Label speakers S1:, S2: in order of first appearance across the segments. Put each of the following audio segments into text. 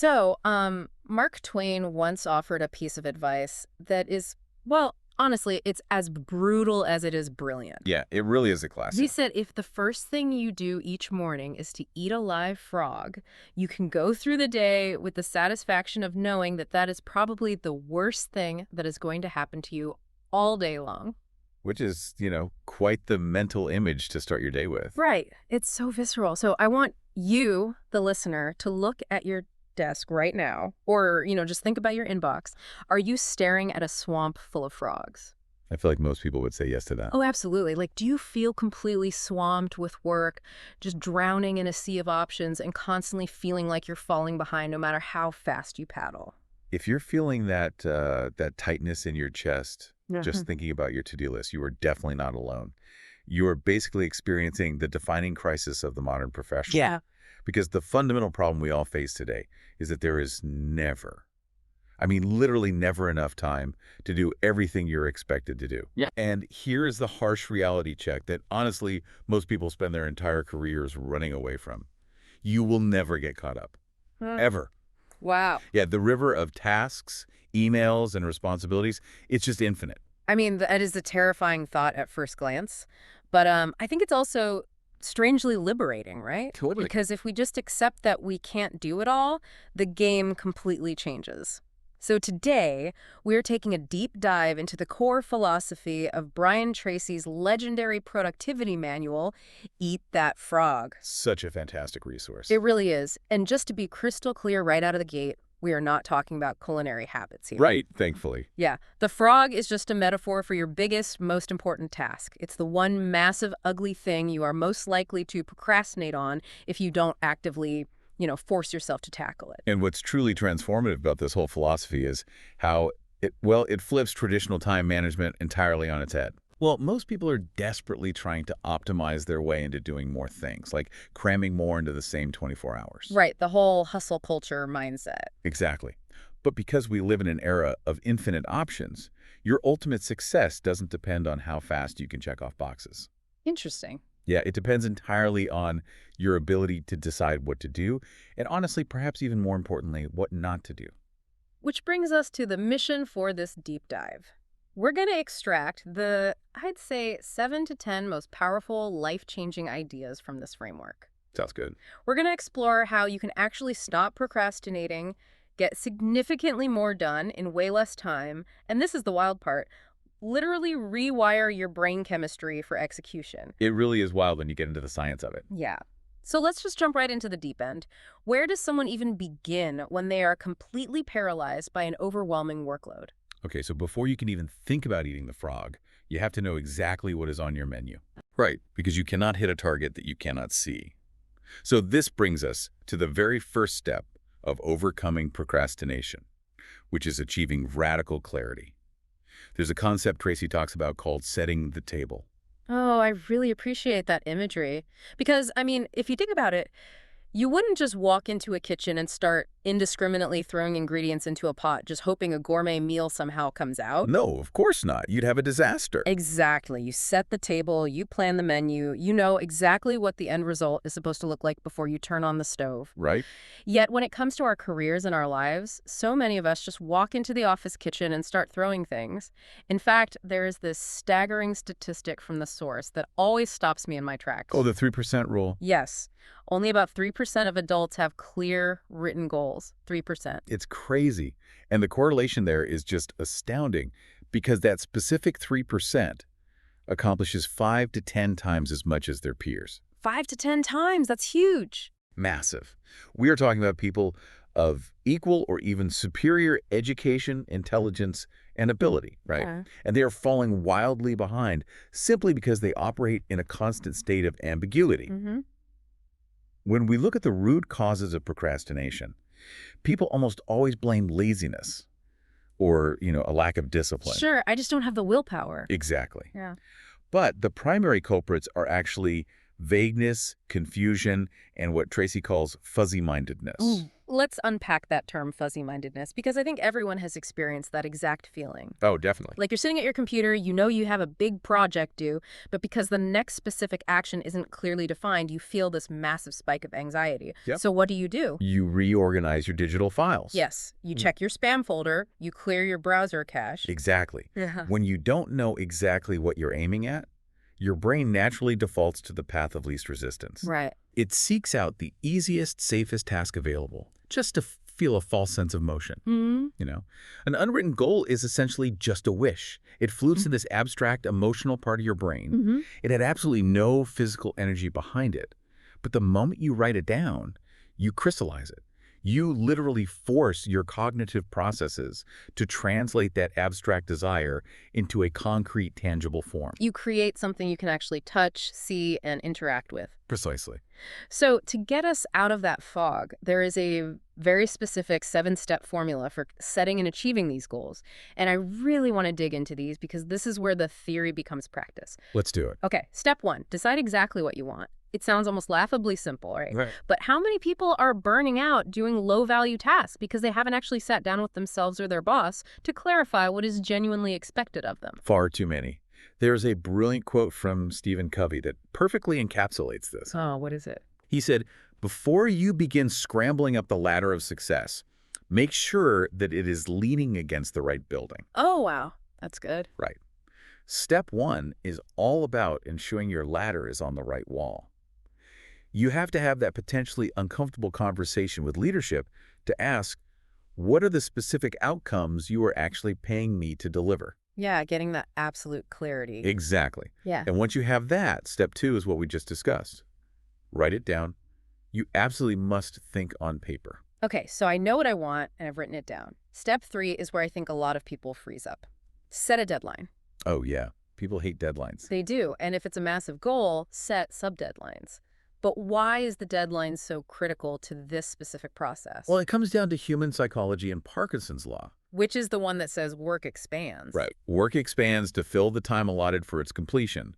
S1: Mark Twain once offered a piece of advice that is, well, honestly, it's as brutal as it is brilliant.
S2: Yeah, it really is a
S1: He
S2: classic.
S1: said if the first thing you do each morning is to eat a live frog, you can go through the day with the satisfaction of knowing that that is probably the worst thing that is going to happen to you all day long.
S2: Which is, quite the mental image to start your day with.
S1: Right. It's so visceral. So I want you, the listener, to look at your desk right now, or, just think about your inbox. Are you staring at a swamp full of frogs?
S2: I feel like most people would say yes to that.
S1: Oh, absolutely. Like, do you feel completely swamped with work, just drowning in a sea of options and constantly feeling like you're falling behind no matter how fast you paddle?
S2: If you're feeling that tightness in your chest,
S1: Mhm.
S2: just thinking about your to-do list, you are definitely not alone. You are basically experiencing the defining crisis of the modern professional.
S1: Yeah.
S2: Because the fundamental problem we all face today is that there is never, I mean, literally never enough time to do everything you're expected to do.
S1: Yeah.
S2: And here is the harsh reality check that honestly, most people spend their entire careers running away from. You will never get caught up. Ever.
S1: Wow.
S2: Yeah, the river of tasks, emails, and responsibilities, it's just infinite.
S1: I mean, that is a terrifying thought at first glance, but I think it's also strangely liberating, right?
S2: Totally.
S1: Because if we just accept that we can't do it all, the game completely changes. So today, we're taking a deep dive into the core philosophy of Brian Tracy's legendary productivity manual, Eat That Frog.
S2: Such a fantastic resource.
S1: It really is. And just to be crystal clear right out of the gate, we are not talking about culinary habits here.
S2: Right, thankfully.
S1: Yeah, the frog is just a metaphor for your biggest, most important task. It's the one massive, ugly thing you are most likely to procrastinate on if you don't actively, force yourself to tackle it.
S2: And what's truly transformative about this whole philosophy is how it flips traditional time management entirely on its head. Well, most people are desperately trying to optimize their way into doing more things, like cramming more into the same 24 hours.
S1: Right, the whole hustle culture mindset.
S2: Exactly. But because we live in an era of infinite options, your ultimate success doesn't depend on how fast you can check off boxes.
S1: Interesting.
S2: Yeah, it depends entirely on your ability to decide what to do, and honestly, perhaps even more importantly, what not to do.
S1: Which brings us to the mission for this deep dive. We're going to extract the, I'd say, 7 to 10 most powerful, life-changing ideas from this framework.
S2: Sounds good.
S1: We're going to explore how you can actually stop procrastinating, get significantly more done in way less time, and this is the wild part, literally rewire your brain chemistry for execution.
S2: It really is wild when you get into the science of it.
S1: Yeah. So let's just jump right into the deep end. Where does someone even begin when they are completely paralyzed by an overwhelming workload?
S2: Okay, so before you can even think about eating the frog, you have to know exactly what is on your menu. Right, because you cannot hit a target that you cannot see. So this brings us to the very first step of overcoming procrastination, which is achieving radical clarity. There's a concept Tracy talks about called setting the table.
S1: Oh, I really appreciate that imagery. Because, I mean, if you think about it, you wouldn't just walk into a kitchen and start indiscriminately throwing ingredients into a pot, just hoping a gourmet meal somehow comes out.
S2: No, of course not. You'd have a disaster.
S1: Exactly. You set the table, you plan the menu, you know exactly what the end result is supposed to look like before you turn on the stove.
S2: Right?
S1: Yet when it comes to our careers and our lives, so many of us just walk into the office kitchen and start throwing things. In fact, there is this staggering statistic from the source that always stops me in my tracks.
S2: Oh, the 3% rule.
S1: Yes. Only about 3% of adults have clear, written goals. 3%.
S2: It's crazy. And the correlation there is just astounding because that specific 3% accomplishes 5 to 10 times as much as their peers.
S1: 5 to 10 times. That's huge.
S2: Massive. We are talking about people of equal or even superior education, intelligence, and ability, right?
S1: Okay.
S2: And they are falling wildly behind simply because they operate in a constant state of ambiguity.
S1: Mm-hmm.
S2: When we look at the root causes of procrastination, people almost always blame laziness or, a lack of discipline.
S1: Sure, I just don't have the willpower.
S2: Exactly.
S1: Yeah.
S2: But the primary culprits are actually vagueness, confusion, and what Tracy calls fuzzy-mindedness.
S1: Ooh, Let's unpack that term fuzzy-mindedness, because I think everyone has experienced that exact feeling.
S2: Oh, definitely.
S1: Like you're sitting at your computer, you know you have a big project due, but because the next specific action isn't clearly defined, you feel this massive spike of anxiety.
S2: Yep.
S1: So what do?
S2: You reorganize your digital files.
S1: Yes, you check your spam folder, you clear your browser cache.
S2: Exactly.
S1: Yeah.
S2: When you don't know exactly what you're aiming at, your brain naturally defaults to the path of least resistance.
S1: Right.
S2: It seeks out the easiest, safest task available, just to feel a false sense of motion.
S1: Hmm.
S2: An unwritten goal is essentially just a wish. It flutes in this abstract, emotional part of your brain.
S1: Mm-hmm.
S2: It had absolutely no physical energy behind it. But the moment you write it down, you crystallize it. You literally force your cognitive processes to translate that abstract desire into a concrete, tangible form.
S1: You create something you can actually touch, see, and interact with.
S2: Precisely.
S1: So to get us out of that fog, there is a very specific 7-step formula for setting and achieving these goals. And I really want to dig into these because this is where the theory becomes practice.
S2: Let's do it.
S1: Okay, step 1, decide exactly what you want. It sounds almost laughably simple, right?
S2: Right.
S1: But how many people are burning out doing low-value tasks because they haven't actually sat down with themselves or their boss to clarify what is genuinely expected of them?
S2: Far too many. There's a brilliant quote from Stephen Covey that perfectly encapsulates this.
S1: Oh, what is it?
S2: He said, "Before you begin scrambling up the ladder of success, make sure that it is leaning against the right building."
S1: Oh, wow. That's good.
S2: Right. Step 1 is all about ensuring your ladder is on the right wall. You have to have that potentially uncomfortable conversation with leadership to ask, what are the specific outcomes you are actually paying me to deliver?
S1: Yeah, getting that absolute clarity.
S2: Exactly.
S1: Yeah.
S2: And once you have that, step 2 is what we just discussed. Write it down. You absolutely must think on paper.
S1: Okay, so I know what I want, and I've written it down. Step 3 is where I think a lot of people freeze up. Set a deadline.
S2: Oh, yeah. People hate deadlines.
S1: They do, and if it's a massive goal, set sub-deadlines. But why is the deadline so critical to this specific process?
S2: Well, it comes down to human psychology and Parkinson's law.
S1: Which is the one that says work expands.
S2: Right. Work expands to fill the time allotted for its completion.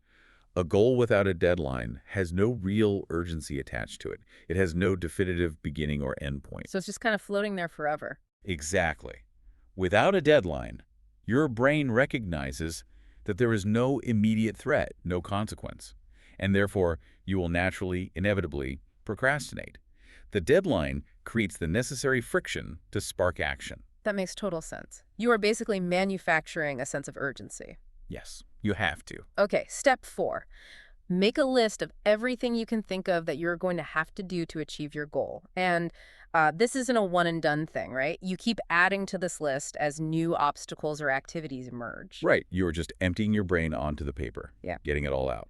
S2: A goal without a deadline has no real urgency attached to it. It has no definitive beginning or end point.
S1: So it's just kind of floating there forever.
S2: Exactly. Without a deadline, your brain recognizes that there is no immediate threat, no consequence, and therefore you will naturally, inevitably, procrastinate. The deadline creates the necessary friction to spark action.
S1: That makes total sense. You are basically manufacturing a sense of urgency.
S2: Yes, you have to.
S1: Okay, step 4. Make a list of everything you can think of that you're going to have to do to achieve your goal. And this isn't a one-and-done thing, right? You keep adding to this list as new obstacles or activities emerge.
S2: Right. You're just emptying your brain onto the paper,
S1: Yeah.
S2: getting it all out.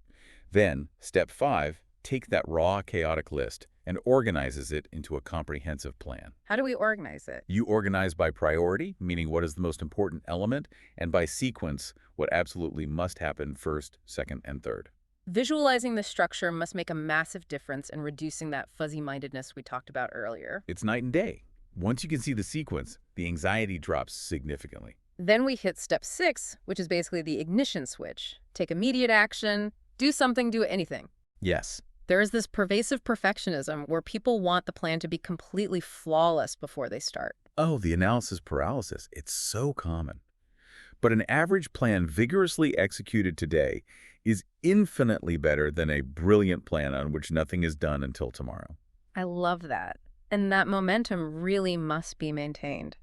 S2: Then, step 5, take that raw, chaotic list and organizes it into a comprehensive plan.
S1: How do we organize it?
S2: You organize by priority, meaning what is the most important element, and by sequence, what absolutely must happen first, second, and third.
S1: Visualizing the structure must make a massive difference in reducing that fuzzy-mindedness we talked about earlier.
S2: It's night and day. Once you can see the sequence, the anxiety drops significantly.
S1: Then we hit step 6, which is basically the ignition switch. Take immediate action, do something, do anything.
S2: Yes.
S1: There is this pervasive perfectionism where people want the plan to be completely flawless before they start.
S2: Oh, the analysis paralysis. It's so common. But an average plan vigorously executed today is infinitely better than a brilliant plan on which nothing is done until tomorrow.
S1: I love that. And that momentum really must be maintained.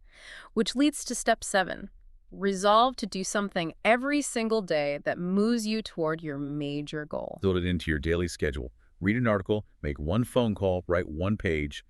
S1: Which leads to step 7. Resolve to do something every single day that moves you toward your major goal.
S2: Build it into your daily schedule. Read an article, make one phone call, write one page.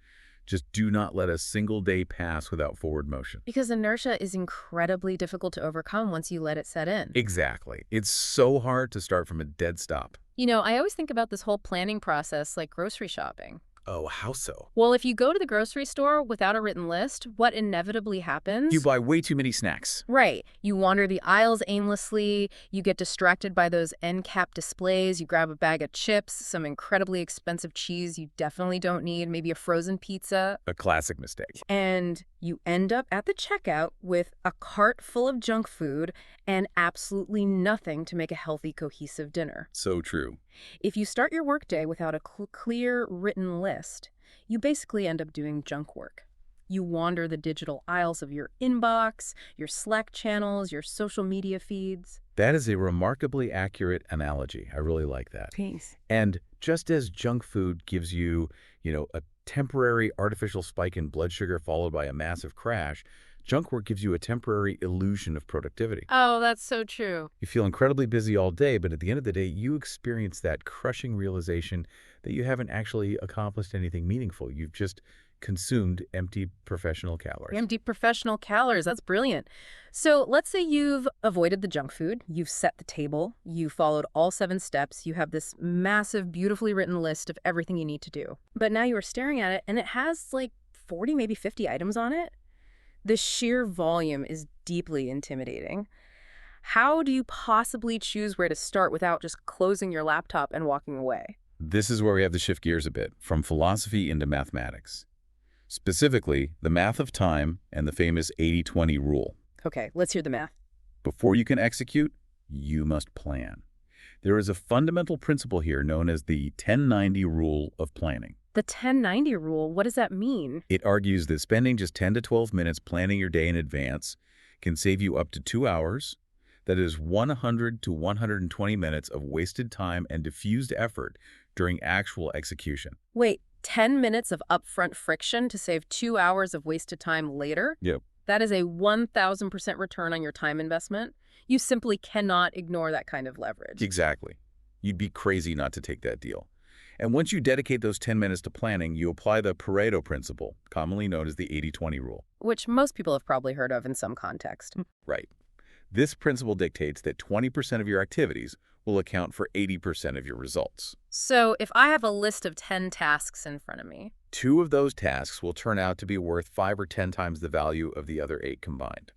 S2: Just do not let a single day pass without forward motion.
S1: Because inertia is incredibly difficult to overcome once you let it set in.
S2: Exactly. It's so hard to start from a dead stop.
S1: You know, I always think about this whole planning process like grocery shopping.
S2: Oh, how so?
S1: Well, if you go to the grocery store without a written list, what inevitably happens?
S2: You buy way too many snacks.
S1: Right. You wander the aisles aimlessly, you get distracted by those end cap displays, you grab a bag of chips, some incredibly expensive cheese you definitely don't need, maybe a frozen pizza.
S2: A classic mistake.
S1: And you end up at the checkout with a cart full of junk food and absolutely nothing to make a healthy, cohesive dinner.
S2: So true.
S1: If you start your workday without a clear written list, you basically end up doing junk work. You wander the digital aisles of your inbox, your Slack channels, your social media feeds.
S2: That is a remarkably accurate analogy. I really like that.
S1: Thanks.
S2: And just as junk food gives you, a temporary artificial spike in blood sugar followed by a massive crash, junk work gives you a temporary illusion of productivity.
S1: Oh, that's so true.
S2: You feel incredibly busy all day, but at the end of the day, you experience that crushing realization that you haven't actually accomplished anything meaningful. You've just consumed empty professional calories.
S1: Empty professional calories. That's brilliant. So let's say you've avoided the junk food, you've set the table, you followed all 7 steps, you have this massive, beautifully written list of everything you need to do. But now you are staring at it and it has like 40, maybe 50 items on it. The sheer volume is deeply intimidating. How do you possibly choose where to start without just closing your laptop and walking away?
S2: This is where we have to shift gears a bit, from philosophy into mathematics. Specifically, the math of time and the famous 80-20 rule.
S1: Okay, let's hear the math.
S2: Before you can execute, you must plan. There is a fundamental principle here known as the 10-90 rule of planning.
S1: The 10-90 rule, what does that mean?
S2: It argues that spending just 10 to 12 minutes planning your day in advance can save you up to 2 hours. That is 100 to 120 minutes of wasted time and diffused effort during actual execution.
S1: Wait, 10 minutes of upfront friction to save 2 hours of wasted time later?
S2: Yep.
S1: That is a 1,000% return on your time investment. You simply cannot ignore that kind of leverage.
S2: Exactly. You'd be crazy not to take that deal. And once you dedicate those 10 minutes to planning, you apply the Pareto principle, commonly known as the 80-20 rule.
S1: Which most people have probably heard of in some context.
S2: Right. This principle dictates that 20% of your activities will account for 80% of your results.
S1: So if I have a list of 10 tasks in front of me,
S2: 2 of those tasks will turn out to be worth 5 or 10 times the value of the other 8 combined.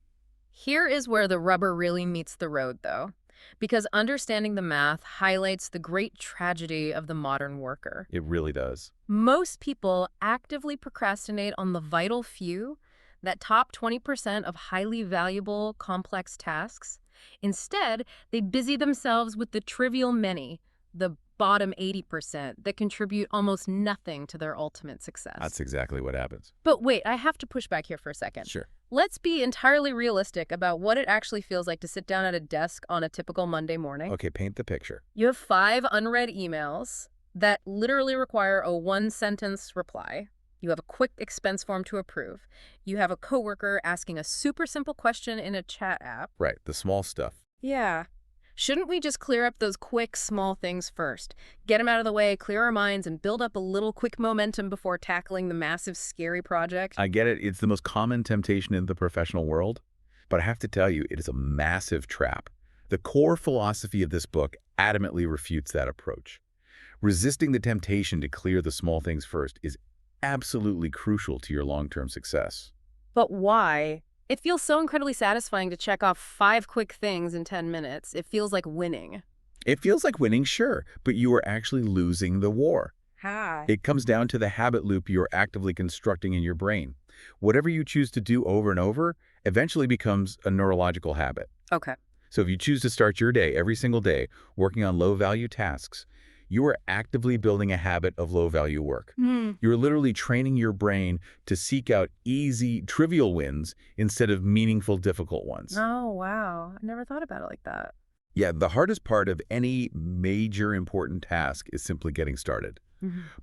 S1: here is where the rubber really meets the road, though. Because understanding the math highlights the great tragedy of the modern worker.
S2: It really does.
S1: Most people actively procrastinate on the vital few, that top 20% of highly valuable, complex tasks. Instead, they busy themselves with the trivial many, the bottom 80% that contribute almost nothing to their ultimate success.
S2: That's exactly what happens.
S1: But wait, I have to push back here for a second.
S2: Sure.
S1: Let's be entirely realistic about what it actually feels like to sit down at a desk on a typical Monday morning.
S2: Okay, paint the picture.
S1: You have 5 unread emails that literally require a 1-sentence reply. You have a quick expense form to approve. You have a coworker asking a super simple question in a chat app.
S2: Right, the small stuff.
S1: Yeah. Shouldn't we just clear up those quick, small things first? Get them out of the way, clear our minds, and build up a little quick momentum before tackling the massive, scary project?
S2: I get it. It's the most common temptation in the professional world. But I have to tell you, it is a massive trap. The core philosophy of this book adamantly refutes that approach. Resisting the temptation to clear the small things first is absolutely crucial to your long-term success.
S1: But why? It feels so incredibly satisfying to check off 5 quick things in 10 minutes. It feels like winning.
S2: It feels like winning, sure, but you are actually losing the war.
S1: Hi.
S2: It comes down to the habit loop you're actively constructing in your brain. Whatever you choose to do over and over eventually becomes a neurological habit.
S1: Okay.
S2: So if you choose to start your day every single day working on low-value tasks, you are actively building a habit of low-value work. You're literally training your brain to seek out easy, trivial wins instead of meaningful, difficult ones.
S1: Oh, wow. I never thought about it like that.
S2: Yeah, the hardest part of any major important task is simply getting started.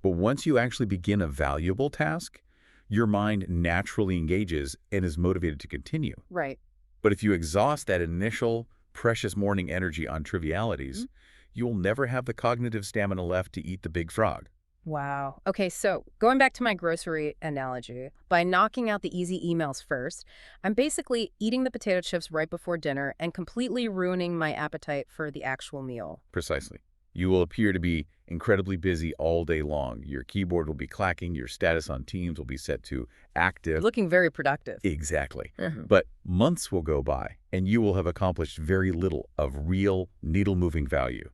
S2: But once you actually begin a valuable task, your mind naturally engages and is motivated to continue.
S1: Right.
S2: But if you exhaust that initial, precious morning energy on trivialities, you will never have the cognitive stamina left to eat the big frog.
S1: Wow. Okay, so going back to my grocery analogy, by knocking out the easy emails first, I'm basically eating the potato chips right before dinner and completely ruining my appetite for the actual meal.
S2: Precisely. You will appear to be incredibly busy all day long. Your keyboard will be clacking, your status on Teams will be set to active.
S1: Looking very productive.
S2: Exactly. But months will go by, and you will have accomplished very little of real, needle-moving value.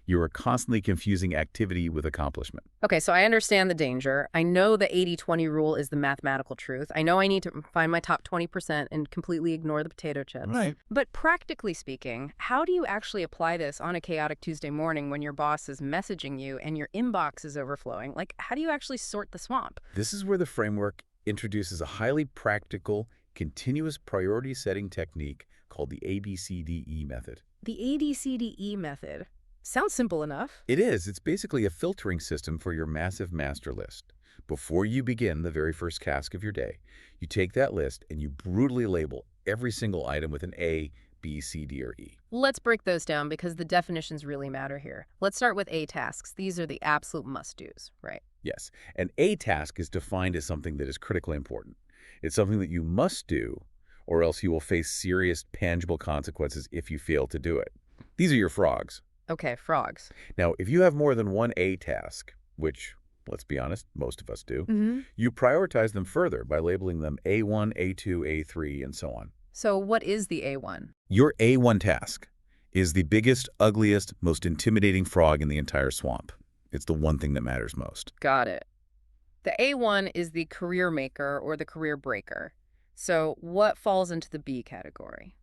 S2: You are constantly confusing activity with accomplishment.
S1: Okay, so I understand the danger. I know the 80-20 rule is the mathematical truth. I know I need to find my top 20% and completely ignore the potato chips.
S2: Right.
S1: But practically speaking, how do you actually apply this on a chaotic Tuesday morning when your boss is messaging you and your inbox is overflowing? Like, how do you actually sort the swamp?
S2: This is where the framework introduces a highly practical, continuous priority setting technique called the ABCDE method.
S1: The ABCDE method. Sounds simple enough.
S2: It is. It's basically a filtering system for your massive master list. Before you begin the very first task of your day, you take that list and you brutally label every single item with an A, B, C, D, or E.
S1: Let's break those down because the definitions really matter here. Let's start with A tasks. These are the absolute must-dos, right?
S2: Yes, an A task is defined as something that is critically important. It's something that you must do, or else you will face serious, tangible consequences if you fail to do it. These are your frogs.
S1: Okay, frogs.
S2: Now, if you have more than one A task, which, let's be honest, most of us do,
S1: Mm-hmm.
S2: you prioritize them further by labeling them A1, A2, A3, and so on.
S1: So what is the A1?
S2: Your A1 task is the biggest, ugliest, most intimidating frog in the entire swamp. It's the one thing that matters most.
S1: Got it. The A1 is the career maker or the career breaker. So what falls into the B category?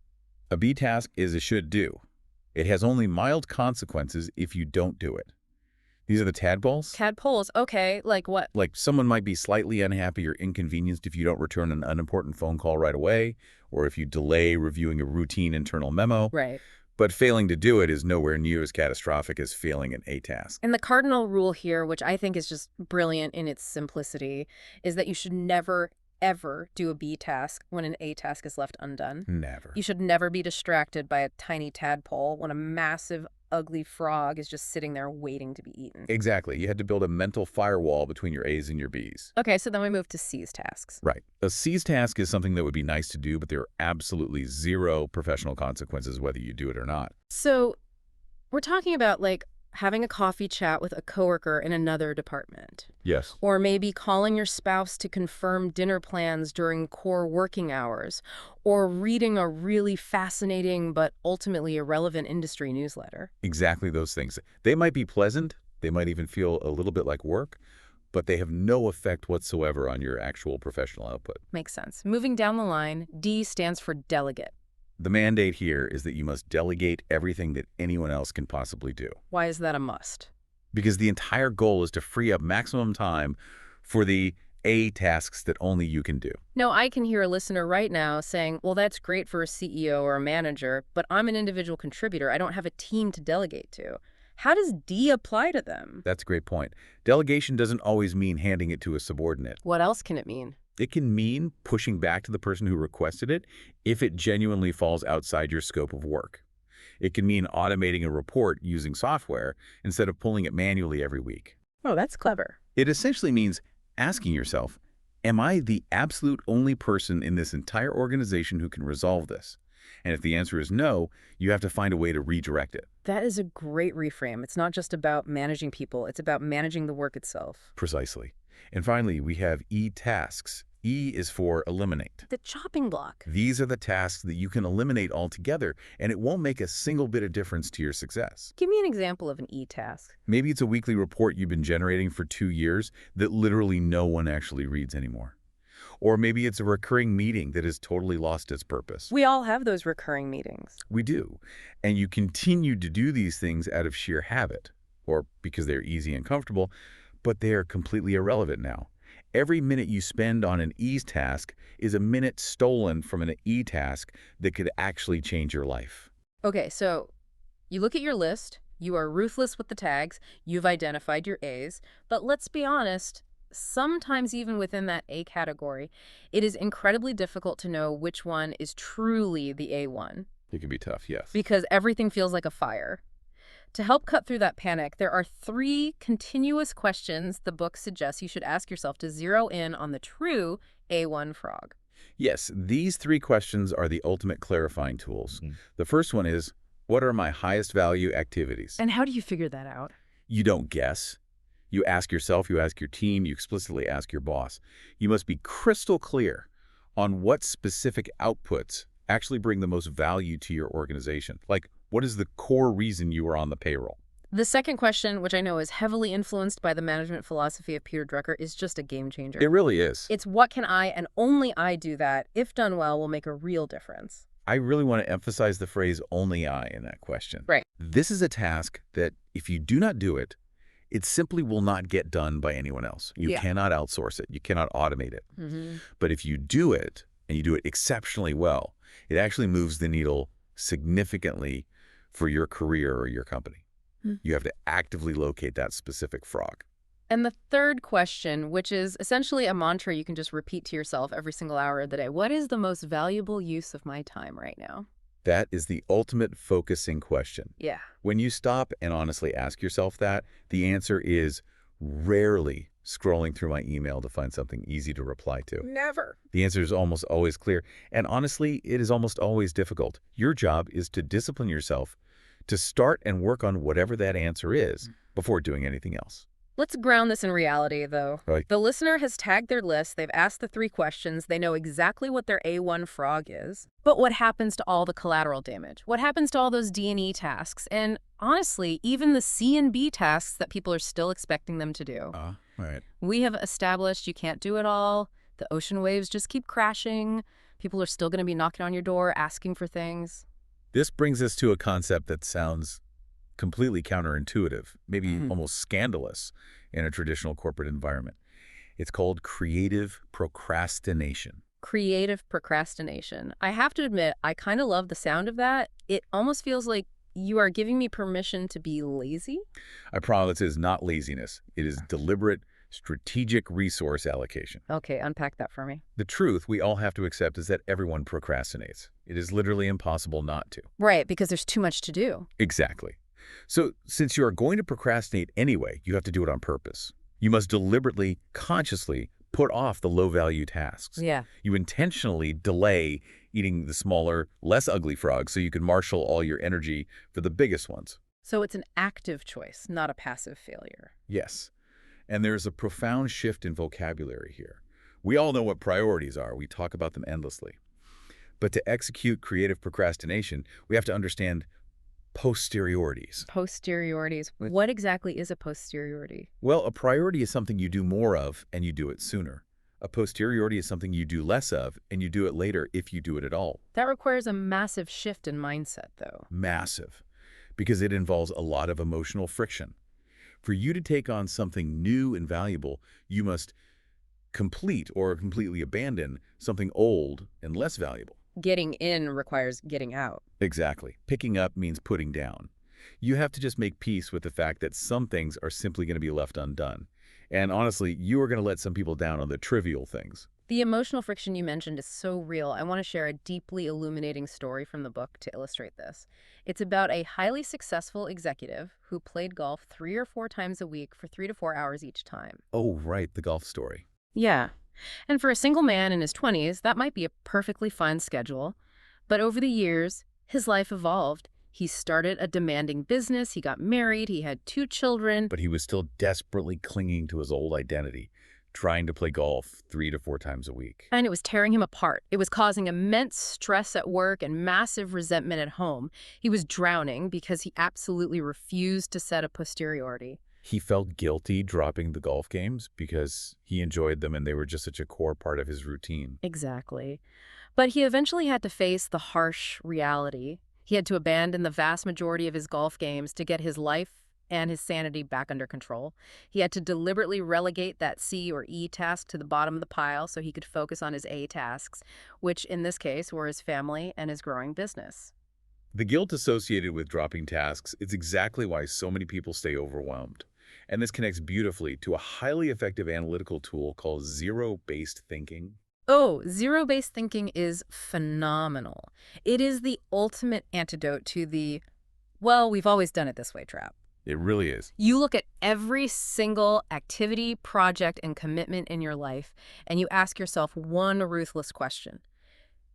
S2: A B task is a should do. It has only mild consequences if you don't do it. These are the tadpoles.
S1: Tadpoles, okay, like what?
S2: Like someone might be slightly unhappy or inconvenienced if you don't return an unimportant phone call right away, or if you delay reviewing a routine internal memo.
S1: Right.
S2: But failing to do it is nowhere near as catastrophic as failing an A task.
S1: And the cardinal rule here, which I think is just brilliant in its simplicity, is that you should never, ever do a B task when an A task is left undone.
S2: Never.
S1: You should never be distracted by a tiny tadpole when a massive, ugly frog is just sitting there waiting to be eaten.
S2: Exactly. You had to build a mental firewall between your A's and your B's.
S1: Okay, so then we move to C's tasks.
S2: Right. A C's task is something that would be nice to do, but there are absolutely zero professional consequences whether you do it or not.
S1: So we're talking about like having a coffee chat with a coworker in another department.
S2: Yes.
S1: Or maybe calling your spouse to confirm dinner plans during core working hours. Or reading a really fascinating but ultimately irrelevant industry newsletter.
S2: Exactly those things. They might be pleasant. They might even feel a little bit like work, but they have no effect whatsoever on your actual professional output.
S1: Makes sense. Moving down the line, D stands for delegate.
S2: The mandate here is that you must delegate everything that anyone else can possibly do.
S1: Why is that a must?
S2: Because the entire goal is to free up maximum time for the A tasks that only you can do.
S1: No, I can hear a listener right now saying, well, that's great for a CEO or a manager, but I'm an individual contributor. I don't have a team to delegate to. How does D apply to them?
S2: That's a great point. Delegation doesn't always mean handing it to a subordinate.
S1: What else can it mean?
S2: It can mean pushing back to the person who requested it if it genuinely falls outside your scope of work. It can mean automating a report using software instead of pulling it manually every week.
S1: Oh, that's clever.
S2: It essentially means asking yourself, am I the absolute only person in this entire organization who can resolve this? And if the answer is no, you have to find a way to redirect it.
S1: That is a great reframe. It's not just about managing people. It's about managing the work itself.
S2: Precisely. And finally, we have E tasks. E is for eliminate.
S1: The chopping block.
S2: These are the tasks that you can eliminate altogether, and it won't make a single bit of difference to your success.
S1: Give me an example of an E task.
S2: Maybe it's a weekly report you've been generating for 2 years that literally no one actually reads anymore. Or maybe it's a recurring meeting that has totally lost its purpose.
S1: We all have those recurring meetings.
S2: We do. And you continue to do these things out of sheer habit, or because they're easy and comfortable, but they are completely irrelevant now. Every minute you spend on an E task is a minute stolen from an E task that could actually change your life.
S1: Okay, so you look at your list, you are ruthless with the tags, you've identified your A's, but let's be honest, sometimes even within that A category, it is incredibly difficult to know which one is truly the A1.
S2: It can be tough, yes.
S1: Because everything feels like a fire. To help cut through that panic, there are 3 continuous questions the book suggests you should ask yourself to zero in on the true A1 frog.
S2: Yes, these 3 questions are the ultimate clarifying tools. The first one is, what are my highest value activities?
S1: And how do you figure that out?
S2: You don't guess. You ask yourself, you ask your team, you explicitly ask your boss. You must be crystal clear on what specific outputs actually bring the most value to your organization. Like, what is the core reason you are on the payroll?
S1: The second question, which I know is heavily influenced by the management philosophy of Peter Drucker, is just a game changer.
S2: It really is.
S1: It's what can I and only I do that, if done well, will make a real difference.
S2: I really want to emphasize the phrase only I in that question.
S1: Right.
S2: This is a task that if you do not do it, It simply will not get done by anyone else. You
S1: Yeah.
S2: cannot outsource it. You cannot automate it.
S1: Mm-hmm.
S2: But if you do it, and you do it exceptionally well, it actually moves the needle significantly for your career or your company. You have to actively locate that specific frog.
S1: And the third question, which is essentially a mantra you can just repeat to yourself every single hour of the day. What is the most valuable use of my time right now?
S2: That is the ultimate focusing question.
S1: Yeah.
S2: When you stop and honestly ask yourself that, the answer is rarely scrolling through my email to find something easy to reply to.
S1: Never.
S2: The answer is almost always clear. And honestly, it is almost always difficult. Your job is to discipline yourself to start and work on whatever that answer is before doing anything else.
S1: Let's ground this in reality, though.
S2: Right.
S1: The listener has tagged their list, they've asked the 3 questions, they know exactly what their A1 frog is. But what happens to all the collateral damage? What happens to all those D&E tasks? And honestly, even the C and B tasks that people are still expecting them to do.
S2: Right.
S1: We have established you can't do it all. The ocean waves just keep crashing. People are still going to be knocking on your door, asking for things.
S2: This brings us to a concept that sounds completely counterintuitive, maybe almost scandalous in a traditional corporate environment. It's called creative procrastination.
S1: Creative procrastination. I have to admit, I kind of love the sound of that. It almost feels like you are giving me permission to be lazy.
S2: I promise it is not laziness. It is deliberate, strategic resource allocation.
S1: Okay, unpack that for me.
S2: The truth we all have to accept is that everyone procrastinates. It is literally impossible not to.
S1: Right, because there's too much to do.
S2: Exactly. So since you are going to procrastinate anyway, you have to do it on purpose. You must deliberately, consciously put off the low-value tasks.
S1: Yeah.
S2: You intentionally delay eating the smaller, less ugly frogs so you can marshal all your energy for the biggest ones.
S1: So it's an active choice, not a passive failure.
S2: Yes. And there's a profound shift in vocabulary here. We all know what priorities are. We talk about them endlessly. But to execute creative procrastination, we have to understand posteriorities.
S1: Posteriorities. What exactly is a posteriority?
S2: Well, a priority is something you do more of and you do it sooner. A posteriority is something you do less of and you do it later if you do it at all.
S1: That requires a massive shift in mindset, though.
S2: Massive. Because it involves a lot of emotional friction. For you to take on something new and valuable, you must complete or completely abandon something old and less valuable.
S1: Getting in requires getting out.
S2: Exactly. Picking up means putting down. You have to just make peace with the fact that some things are simply going to be left undone. And honestly, you are going to let some people down on the trivial things.
S1: The emotional friction you mentioned is so real. I want to share a deeply illuminating story from the book to illustrate this. It's about a highly successful executive who played golf 3 or 4 times a week for 3 to 4 hours each time.
S2: Oh, right, the golf story.
S1: Yeah. And for a single man in his 20s, that might be a perfectly fine schedule. But over the years, his life evolved. He started a demanding business, he got married, he had 2 children.
S2: But he was still desperately clinging to his old identity, trying to play golf 3 to 4 times a week.
S1: And it was tearing him apart. It was causing immense stress at work and massive resentment at home. He was drowning because he absolutely refused to set a posteriority.
S2: He felt guilty dropping the golf games because he enjoyed them and they were just such a core part of his routine.
S1: Exactly. But he eventually had to face the harsh reality. He had to abandon the vast majority of his golf games to get his life and his sanity back under control. He had to deliberately relegate that C or E task to the bottom of the pile so he could focus on his A tasks, which in this case were his family and his growing business.
S2: The guilt associated with dropping tasks is exactly why so many people stay overwhelmed. And this connects beautifully to a highly effective analytical tool called zero-based thinking.
S1: Oh, zero-based thinking is phenomenal. It is the ultimate antidote to the, well, we've always done it this way trap.
S2: It really is.
S1: You look at every single activity, project, and commitment in your life, and you ask yourself one ruthless question.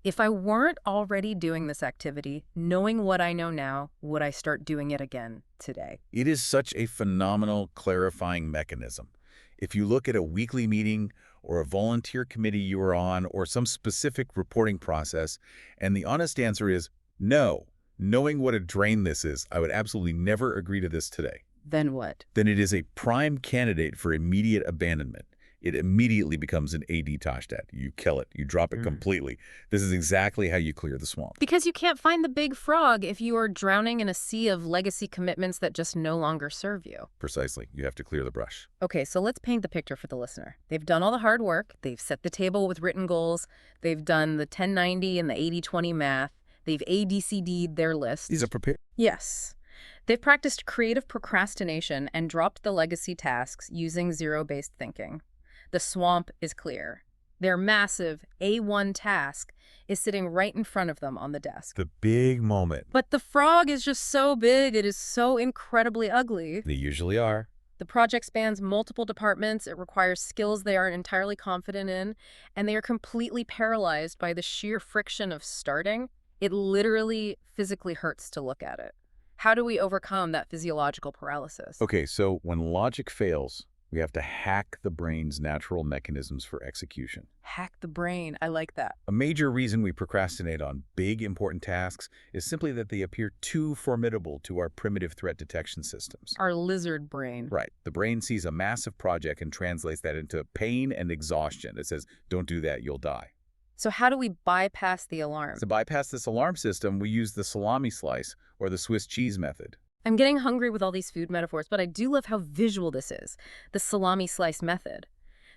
S1: If I weren't already doing this activity, knowing what I know now, would I start doing it again today?
S2: It is such a phenomenal clarifying mechanism. If you look at a weekly meeting or a volunteer committee you are on or some specific reporting process, and the honest answer is no, knowing what a drain this is, I would absolutely never agree to this today.
S1: Then what?
S2: Then it is a prime candidate for immediate abandonment. it immediately becomes an AD Tostat. You kill it. You drop it completely. This is exactly how you clear the swamp.
S1: Because you can't find the big frog if you are drowning in a sea of legacy commitments that just no longer serve you.
S2: Precisely. You have to clear the brush.
S1: Okay, so let's paint the picture for the listener. They've done all the hard work. They've set the table with written goals. They've done the 10-90 and the 80-20 math. They've ABCD'd their list.
S2: These are prepared.
S1: Yes. They've practiced creative procrastination and dropped the legacy tasks using zero-based thinking. The swamp is clear. Their massive A1 task is sitting right in front of them on the desk.
S2: The big moment.
S1: But the frog is just so big, it is so incredibly ugly.
S2: They usually are.
S1: The project spans multiple departments, it requires skills they aren't entirely confident in, and they are completely paralyzed by the sheer friction of starting. It literally physically hurts to look at it. How do we overcome that physiological paralysis?
S2: Okay, so when logic fails, we have to hack the brain's natural mechanisms for execution.
S1: Hack the brain. I like that.
S2: A major reason we procrastinate on big, important tasks is simply that they appear too formidable to our primitive threat detection systems.
S1: Our lizard brain.
S2: Right. The brain sees a massive project and translates that into pain and exhaustion. It says, don't do that, you'll die.
S1: So how do we bypass the alarm?
S2: To bypass this alarm system, we use the salami slice or the Swiss cheese method.
S1: I'm getting hungry with all these food metaphors, but I do love how visual this is, the salami slice method.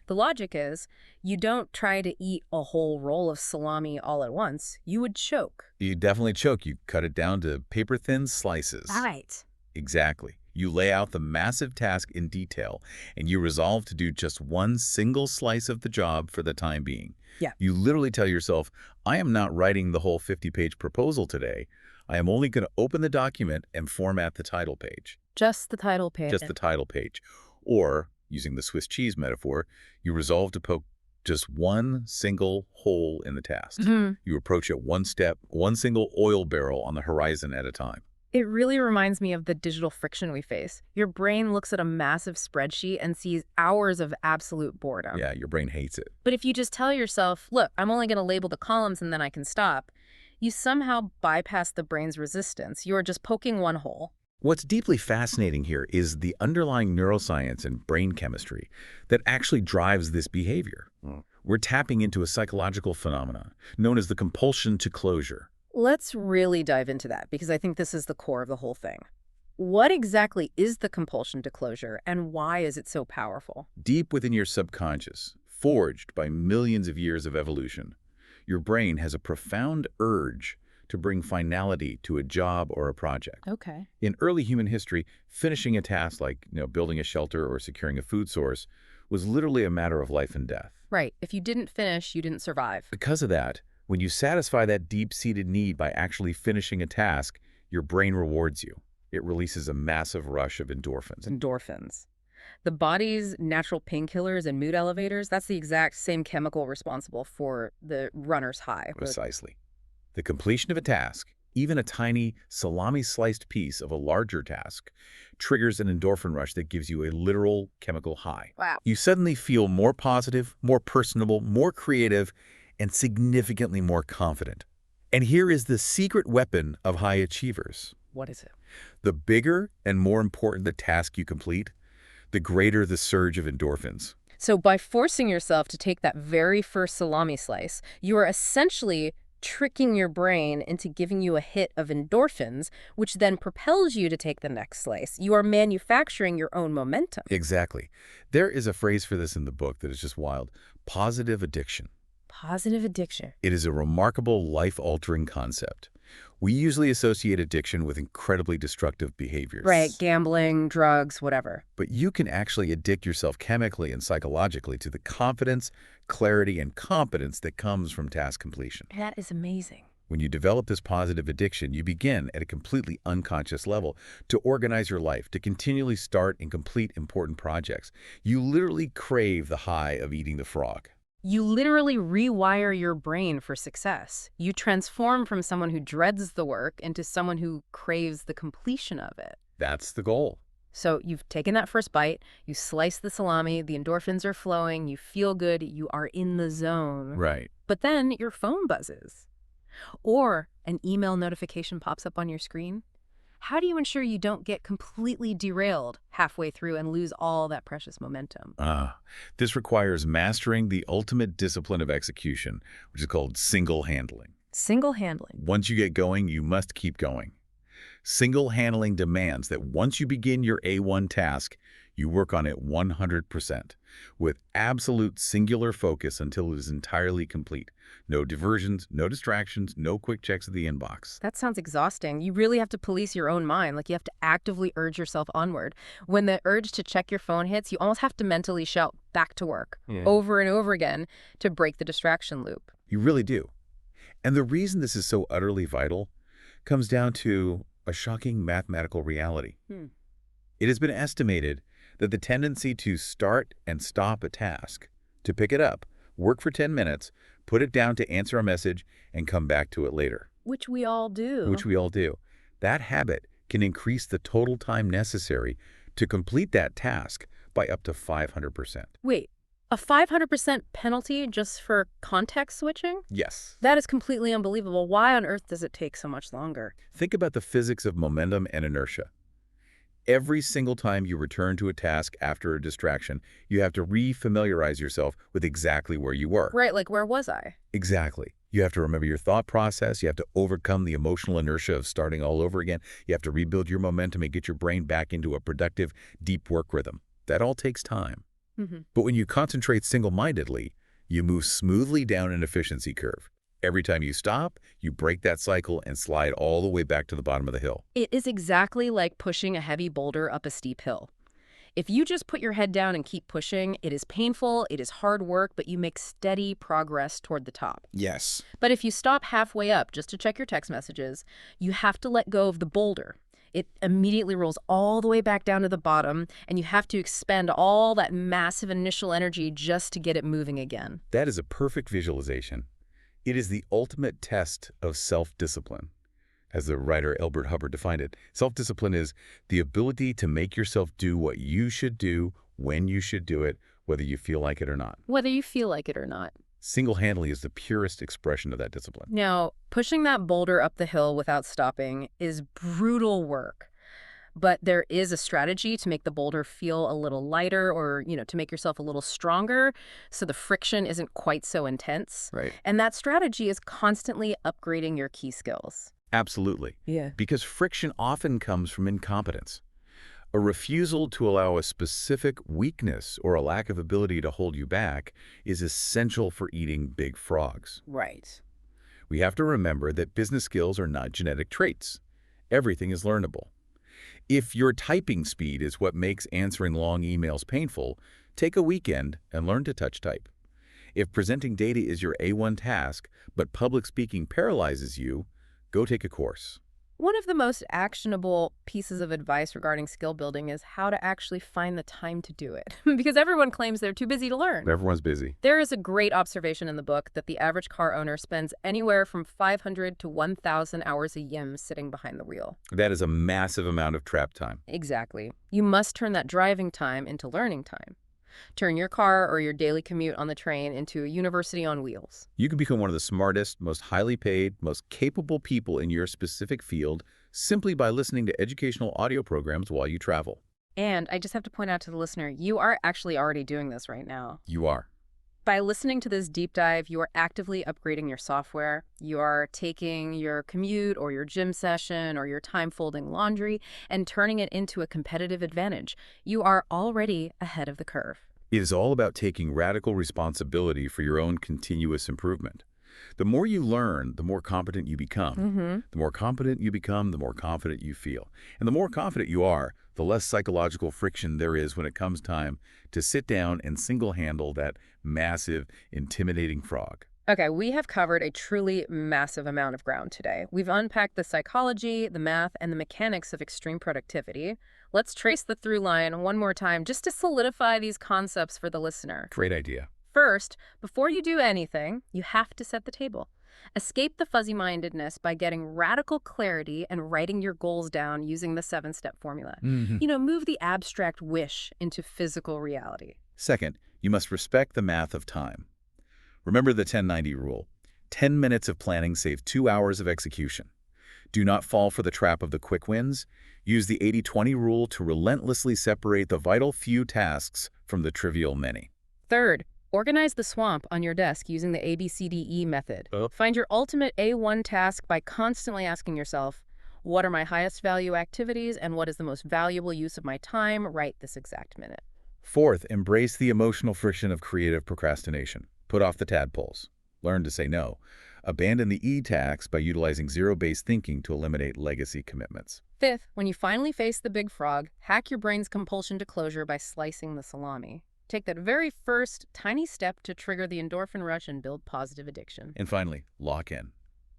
S1: The logic is, you don't try to eat a whole roll of salami all at once. You would choke.
S2: You definitely choke. You cut it down to paper-thin slices.
S1: All right.
S2: Exactly. You lay out the massive task in detail, and you resolve to do just one single slice of the job for the time being.
S1: Yeah.
S2: You literally tell yourself, I am not writing the whole 50-page proposal today. I am only going to open the document and format the title page.
S1: Just the title page.
S2: Just the title page. Or, using the Swiss cheese metaphor, you resolve to poke just one single hole in the task. You approach it one step, one single oil barrel on the horizon at a time.
S1: It really reminds me of the digital friction we face. Your brain looks at a massive spreadsheet and sees hours of absolute boredom.
S2: Yeah, your brain hates it.
S1: But if you just tell yourself, look, I'm only going to label the columns and then I can stop, you somehow bypass the brain's resistance. You're just poking one hole.
S2: What's deeply fascinating here is the underlying neuroscience and brain chemistry that actually drives this behavior. We're tapping into a psychological phenomenon known as the compulsion to closure.
S1: Let's really dive into that because I think this is the core of the whole thing. What exactly is the compulsion to closure and why is it so powerful?
S2: Deep within your subconscious, forged by millions of years of evolution, your brain has a profound urge to bring finality to a job or a project.
S1: Okay.
S2: In early human history, finishing a task like building a shelter or securing a food source was literally a matter of life and death.
S1: Right. If you didn't finish, you didn't survive.
S2: Because of that, when you satisfy that deep-seated need by actually finishing a task, your brain rewards you. It releases a massive rush of endorphins.
S1: Endorphins. The body's natural painkillers and mood elevators, that's the exact same chemical responsible for the runner's high.
S2: Precisely. The completion of a task, even a tiny salami-sliced piece of a larger task, triggers an endorphin rush that gives you a literal chemical high.
S1: Wow.
S2: You suddenly feel more positive, more personable, more creative, and significantly more confident. And here is the secret weapon of high achievers.
S1: What is it?
S2: The bigger and more important the task you complete, the greater the surge of endorphins.
S1: So by forcing yourself to take that very first salami slice, you are essentially tricking your brain into giving you a hit of endorphins, which then propels you to take the next slice. You are manufacturing your own momentum.
S2: Exactly. There is a phrase for this in the book that is just wild. Positive addiction.
S1: Positive addiction.
S2: It is a remarkable life-altering concept. We usually associate addiction with incredibly destructive behaviors.
S1: Right, gambling, drugs, whatever.
S2: But you can actually addict yourself chemically and psychologically to the confidence, clarity, and competence that comes from task completion.
S1: That is amazing.
S2: When you develop this positive addiction, you begin at a completely unconscious level to organize your life, to continually start and complete important projects. You literally crave the high of eating the frog.
S1: You literally rewire your brain for success. You transform from someone who dreads the work into someone who craves the completion of it.
S2: That's the goal.
S1: So you've taken that first bite, you slice the salami, the endorphins are flowing, you feel good, you are in the zone.
S2: Right.
S1: But then your phone buzzes. Or an email notification pops up on your screen. how do you ensure you don't get completely derailed halfway through and lose all that precious momentum?
S2: This requires mastering the ultimate discipline of execution, which is called single handling.
S1: Single handling.
S2: Once you get going, you must keep going. Single handling demands that once you begin your A1 task, you work on it 100%, with absolute singular focus until it is entirely complete. No diversions, no distractions, no quick checks of the inbox.
S1: That sounds exhausting. You really have to police your own mind. Like, you have to actively urge yourself onward. When the urge to check your phone hits, you almost have to mentally shout back to work over and over again to break the distraction loop.
S2: You really do. And the reason this is so utterly vital comes down to a shocking mathematical reality. It has been estimated that the tendency to start and stop a task, to pick it up, work for 10 minutes, put it down to answer a message, and come back to it later.
S1: Which we all do.
S2: That habit can increase the total time necessary to complete that task by up to 500%.
S1: Wait, a 500% penalty just for context switching?
S2: Yes.
S1: That is completely unbelievable. Why on earth does it take so much longer?
S2: Think about the physics of momentum and inertia. Every single time you return to a task after a distraction, you have to re-familiarize yourself with exactly where you were.
S1: Right, like where was I?
S2: Exactly. You have to remember your thought process. You have to overcome the emotional inertia of starting all over again. You have to rebuild your momentum and get your brain back into a productive, deep work rhythm. That all takes time. But when you concentrate single-mindedly, you move smoothly down an efficiency curve. Every time you stop, you break that cycle and slide all the way back to the bottom of the hill.
S1: It is exactly like pushing a heavy boulder up a steep hill. If you just put your head down and keep pushing, it is painful, it is hard work, but you make steady progress toward the top.
S2: Yes.
S1: But if you stop halfway up just to check your text messages, you have to let go of the boulder. It immediately rolls all the way back down to the bottom, and you have to expend all that massive initial energy just to get it moving again.
S2: That is a perfect visualization. It is the ultimate test of self-discipline. As the writer Elbert Hubbard defined it, self-discipline is the ability to make yourself do what you should do when you should do it, whether you feel like it or not.
S1: Whether you feel like it or not.
S2: Single-handedly is the purest expression of that discipline.
S1: Now, pushing that boulder up the hill without stopping is brutal work. But there is a strategy to make the boulder feel a little lighter or, to make yourself a little stronger so the friction isn't quite so intense.
S2: Right.
S1: And that strategy is constantly upgrading your key skills.
S2: Absolutely.
S1: Yeah.
S2: Because friction often comes from incompetence. A refusal to allow a specific weakness or a lack of ability to hold you back is essential for eating big frogs.
S1: Right.
S2: We have to remember that business skills are not genetic traits. Everything is learnable. If your typing speed is what makes answering long emails painful, take a weekend and learn to touch type. If presenting data is your A1 task, but public speaking paralyzes you, go take a course.
S1: One of the most actionable pieces of advice regarding skill building is how to actually find the time to do it. Because everyone claims they're too busy to learn.
S2: Everyone's busy.
S1: There is a great observation in the book that the average car owner spends anywhere from 500 to 1,000 hours a year sitting behind the wheel.
S2: That is a massive amount of trap time.
S1: Exactly. You must turn that driving time into learning time. Turn your car or your daily commute on the train into a university on wheels.
S2: You can become one of the smartest, most highly paid, most capable people in your specific field simply by listening to educational audio programs while you travel.
S1: And I just have to point out to the listener, you are actually already doing this right now.
S2: You are.
S1: By listening to this deep dive, you are actively upgrading your software. You are taking your commute or your gym session or your time folding laundry and turning it into a competitive advantage. You are already ahead of the curve.
S2: It is all about taking radical responsibility for your own continuous improvement. The more you learn, the more competent you become. The more competent you become, the more confident you feel. And the more confident you are, the less psychological friction there is when it comes time to sit down and single-handle that massive, intimidating frog.
S1: Okay, we have covered a truly massive amount of ground today. We've unpacked the psychology, the math, and the mechanics of extreme productivity. Let's trace the through line one more time just to solidify these concepts for the listener.
S2: Great idea.
S1: First, before you do anything, you have to set the table. Escape the fuzzy-mindedness by getting radical clarity and writing your goals down using the 7-step formula. Move the abstract wish into physical reality.
S2: Second, you must respect the math of time. Remember the 10-90 rule. 10 minutes of planning save 2 hours of execution. Do not fall for the trap of the quick wins. Use the 80-20 rule to relentlessly separate the vital few tasks from the trivial many.
S1: Third, organize the swamp on your desk using the ABCDE method. Find your ultimate A1 task by constantly asking yourself, what are my highest value activities and what is the most valuable use of my time right this exact minute?
S2: Fourth, embrace the emotional friction of creative procrastination. Put off the tadpoles. Learn to say no. Abandon the E-tax by utilizing zero-based thinking to eliminate legacy commitments.
S1: Fifth, when you finally face the big frog, hack your brain's compulsion to closure by slicing the salami. Take that very first tiny step to trigger the endorphin rush and build positive addiction.
S2: And finally, lock in.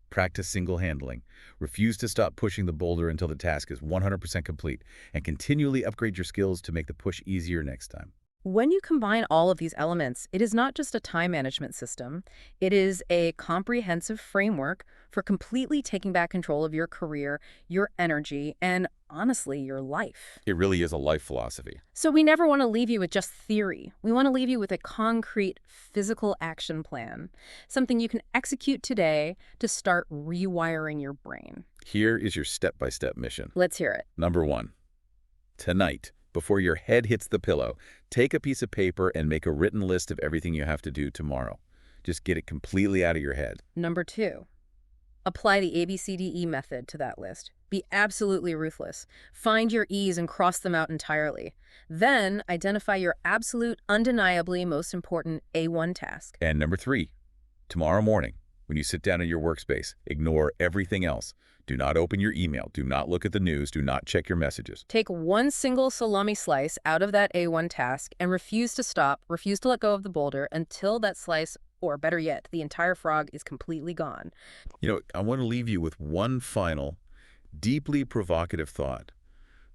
S2: Practice single handling. Refuse to stop pushing the boulder until the task is 100% complete, and continually upgrade your skills to make the push easier next time.
S1: When you combine all of these elements, it is not just a time management system. It is a comprehensive framework for completely taking back control of your career, your energy, and honestly, your life.
S2: It really is a life philosophy.
S1: So we never want to leave you with just theory. We want to leave you with a concrete physical action plan, something you can execute today to start rewiring your brain.
S2: Here is your step-by-step mission.
S1: Let's hear it.
S2: Number 1. Tonight, before your head hits the pillow, take a piece of paper and make a written list of everything you have to do tomorrow. Just get it completely out of your head.
S1: Number 2. Apply the ABCDE method to that list. Be absolutely ruthless. Find your E's and cross them out entirely. Then identify your absolute, undeniably most important A1 task.
S2: And number 3, tomorrow morning, when you sit down in your workspace, ignore everything else. Do not open your email. Do not look at the news. Do not check your messages.
S1: Take one single salami slice out of that A1 task and refuse to stop, refuse to let go of the boulder until that slice, or better yet, the entire frog is completely gone.
S2: I want to leave you with one final, deeply provocative thought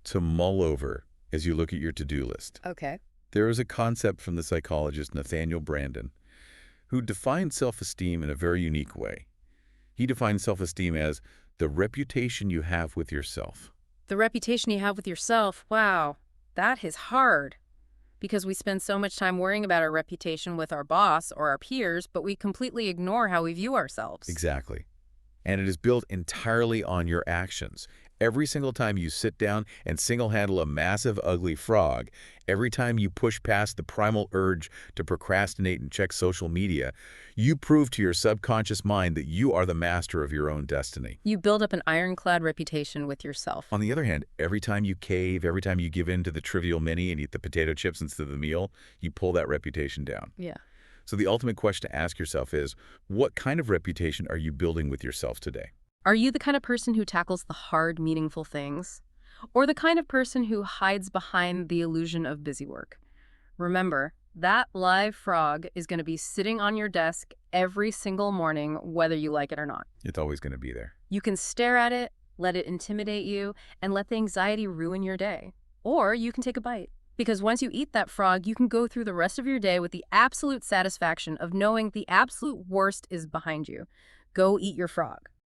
S2: to mull over as you look at your to-do list.
S1: Okay.
S2: There is a concept from the psychologist Nathaniel Branden who defined self-esteem in a very unique way. He defined self-esteem as the reputation you have with yourself.
S1: The reputation you have with yourself, wow, that is hard. Because we spend so much time worrying about our reputation with our boss or our peers, but we completely ignore how we view ourselves.
S2: Exactly. And it is built entirely on your actions. Every single time you sit down and single-handle a massive, ugly frog, every time you push past the primal urge to procrastinate and check social media, you prove to your subconscious mind that you are the master of your own destiny.
S1: You build up an ironclad reputation with yourself.
S2: On the other hand, every time you cave, every time you give in to the trivial mini and eat the potato chips instead of the meal, you pull that reputation down.
S1: Yeah.
S2: So the ultimate question to ask yourself is, what kind of reputation are you building with yourself today?
S1: Are you the kind of person who tackles the hard, meaningful things? Or the kind of person who hides behind the illusion of busy work? Remember, that live frog is going to be sitting on your desk every single morning, whether you like it or not.
S2: It's always going to be there.
S1: You can stare at it, let it intimidate you, and let the anxiety ruin your day. Or you can take a bite. Because once you eat that frog, you can go through the rest of your day with the absolute satisfaction of knowing the absolute worst is behind you. Go eat your frog.